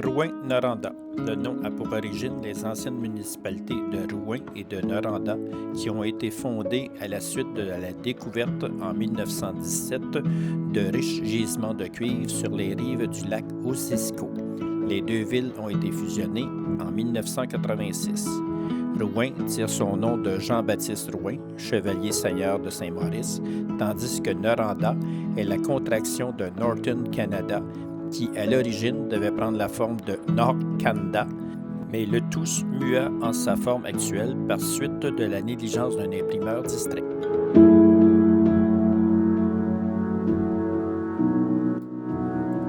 Rouyn-Noranda. Le nom a pour origine les anciennes municipalités de Rouyn et de Noranda qui ont été fondées à la suite de la découverte en 1917 de riches gisements de cuivre sur les rives du lac Ossisco. Les deux villes ont été fusionnées en 1986. Rouyn tire son nom de Jean-Baptiste Rouyn, chevalier seigneur de Saint-Maurice, tandis que Noranda est la contraction de Northern Canada, qui à l'origine devait prendre la forme de Nord-Canada, mais le tout mua en sa forme actuelle par suite de la négligence d'un imprimeur distrait.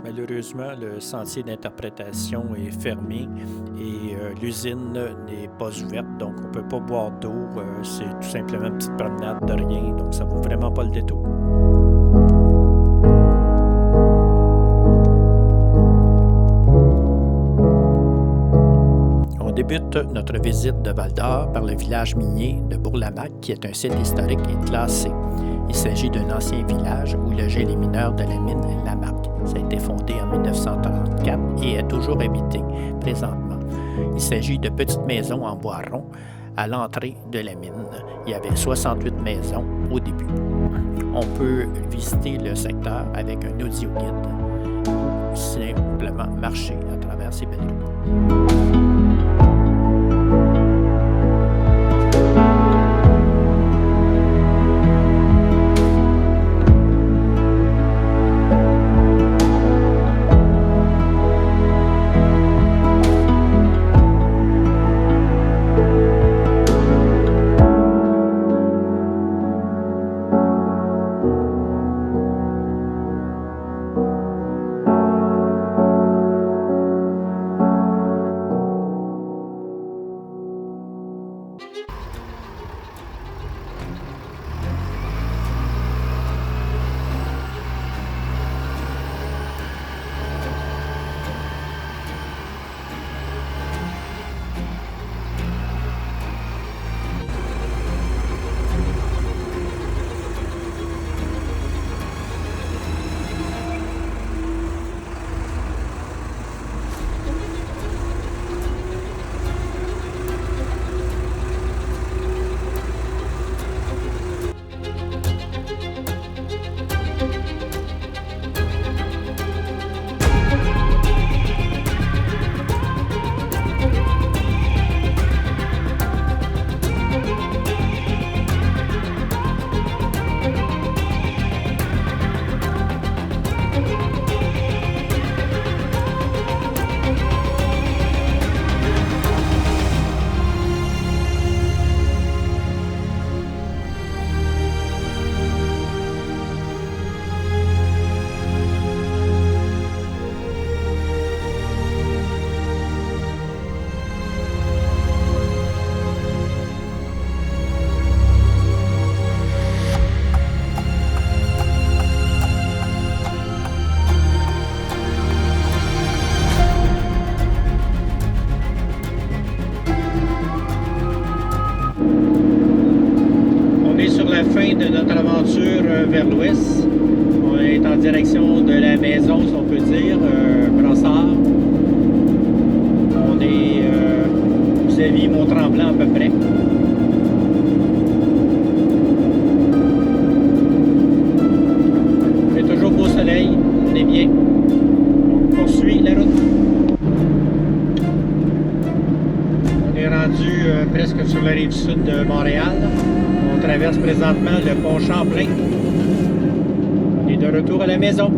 Malheureusement, le sentier d'interprétation est fermé et l'usine n'est pas ouverte, donc on ne peut pas boire d'eau. C'est tout simplement une petite promenade de rien, donc ça ne vaut vraiment pas le détour. On débute notre visite de Val-d'Or par le village minier de Bourlamaque, qui est un site historique et classé. Il s'agit d'un ancien village où logeaient les mineurs de la mine Lamarque. Ça a été fondé en 1934 et est toujours habité présentement. Il s'agit de petites maisons en bois rond à l'entrée de la mine. Il y avait 68 maisons au début. On peut visiter le secteur avec un audioguide ou simplement marcher à travers ces belles rues. Fin de notre aventure vers l'ouest. On est en direction de la maison, si on peut dire, Brossard. On est vis-à-vis Mont-Tremblant à peu près. Il fait toujours beau soleil, on est bien. On poursuit la route. On est rendu presque sur la rive sud de Montréal. On traverse présentement le pont Champlain. On est de retour à la maison.